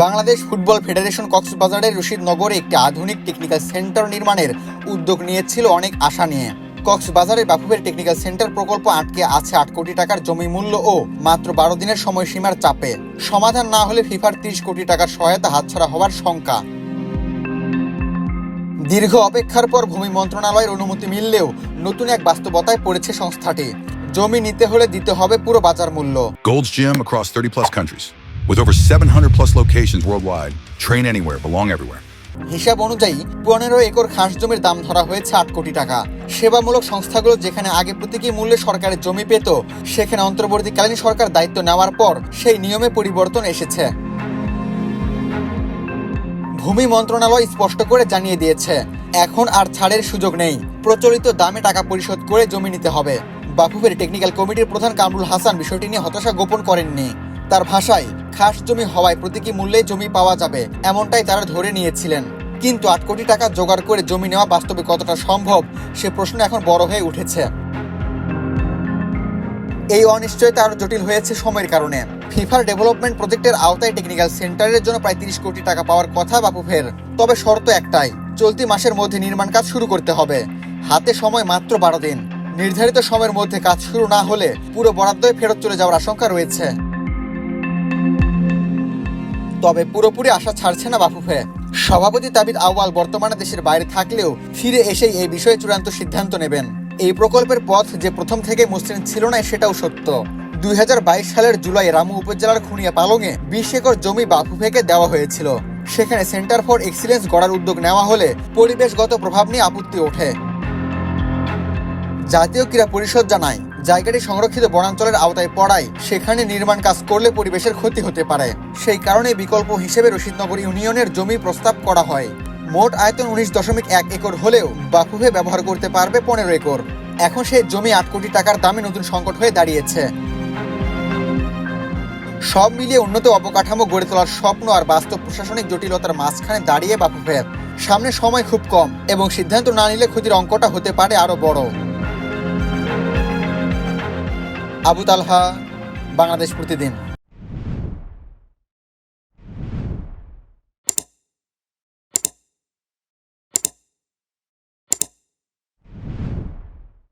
Bangladesh football federation কক্সবাজারের রশিদনগরে একটি আধুনিক টেকনিক্যাল সেন্টার নির্মাণের উদ্যোগ নিয়েছিল অনেক আশা নিয়ে। কক্সবাজারের বাফুফের টেকনিক্যাল সেন্টার প্রকল্প আটকে আছে 8 কোটি টাকার জমি মূল্য ও মাত্র 12 দিনের সময়সীমার চাপে। সমাধান না হলে ফিফার 30 কোটি টাকার সহায়তা হাতছাড়া হওয়ার শঙ্কা। দীর্ঘ অপেক্ষার পর ভূমি মন্ত্রণালয়ের অনুমতি মিললেও নতুন এক বাস্তবতায় পড়েছে সংস্থাটি। জমি নিতে হলে দিতে হবে পুরো বাজার মূল্য। Gold's Gym across 30 plus countries. With over 700 plus locations worldwide, train anywhere, belong everywhere. হিসাব অনুযায়ী 15 একর খাস জমির দাম ধরা হয়েছে 8 কোটি টাকা। সেবামূলক সংস্থাগুলো যেখানে আগে প্রতীকী মূল্যে সরকারের জমি পেত, সেখানে অন্তর্বর্তীকালীন সরকার দায়িত্ব নেওয়ার পর সেই নিয়মে পরিবর্তন এসেছে। ভূমি মন্ত্রণালয় স্পষ্ট করে জানিয়ে দিয়েছে, এখন আর ছাড়ের সুযোগ নেই। প্রচলিত দামে টাকা পরিশোধ করে জমি নিতে হবে। বাফুফের টেকনিক্যাল কমিটির প্রধান কামরুল হাসান বিষয়টি নিয়ে হতাশা গোপন করেননি। তার ভাষায়, খাস জমি হওয়ায় প্রতীকী মূল্যে জমি পাওয়া যাবে এমনটাই তারা ধরে নিয়েছিলেন। কিন্তু 8 কোটি টাকা জোগাড় করে জমি নেওয়া বাস্তবে কতটা সম্ভব, সে প্রশ্ন এখন বড় হয়ে উঠেছে। এই অনিশ্চয়তা আরও জটিল হয়েছে সময়ের কারণে। ফিফার ডেভেলপমেন্ট প্রজেক্টের আওতায় টেকনিক্যাল সেন্টারের জন্য প্রায় 30 কোটি টাকা পাওয়ার কথা বাফুফের। তবে শর্ত একটাই, চলতি মাসের মধ্যে নির্মাণ কাজ শুরু করতে হবে। হাতে সময় মাত্র 12 দিন। নির্ধারিত সময়ের মধ্যে কাজ শুরু না হলে পুরো বরাদ্দই ফেরত চলে যাওয়ার আশঙ্কা রয়েছে। তবে পুরোপুরি আশা ছাড়ছে না বাফুফে। সভাপতি তাবিদ আউয়াল বর্তমানে দেশের বাইরে থাকলেও ফিরে এসেই এই বিষয়ে চূড়ান্ত সিদ্ধান্ত নেবেন। এই প্রকল্পের পথ যে প্রথম থেকে মসৃণ ছিল না সেটাও সত্য। 2022 সালের জুলাই রামু উপজেলার খুনিয়া পালংয়ে 20 একর জমি বাফুফেকে দেওয়া হয়েছিল। সেখানে সেন্টার ফর এক্সিলেন্স গড়ার উদ্যোগ নেওয়া হলে পরিবেশগত প্রভাব নিয়ে আপত্তি ওঠে। জাতীয় ক্রীড়া পরিষদ জানায়, জায়গাটি সংরক্ষিত বনাঞ্চলের আওতায় পড়ায় সেখানে নির্মাণ কাজ করলে পরিবেশের ক্ষতি হতে পারে। সেই কারণে বিকল্প হিসেবে রশিদনগর ইউনিয়নের জমি প্রস্তাব করা হয়। মোট আয়তন 19.1 একর হলেও বাফুফে ব্যবহার করতে পারবে 15 একর। এখন সেই জমি 8 কোটি টাকার দামে নতুন সংকট হয়ে দাঁড়িয়েছে। সব মিলিয়ে উন্নত অবকাঠামো গড়ে তোলার স্বপ্ন আর বাস্তব প্রশাসনিক জটিলতার মাঝখানে দাঁড়িয়ে বাফুফের সামনে সময় খুব কম, এবং সিদ্ধান্ত না নিলে ক্ষতির অঙ্কটা হতে পারে আরো বড়। আবু তালহা, বাংলাদেশ প্রতিদিন।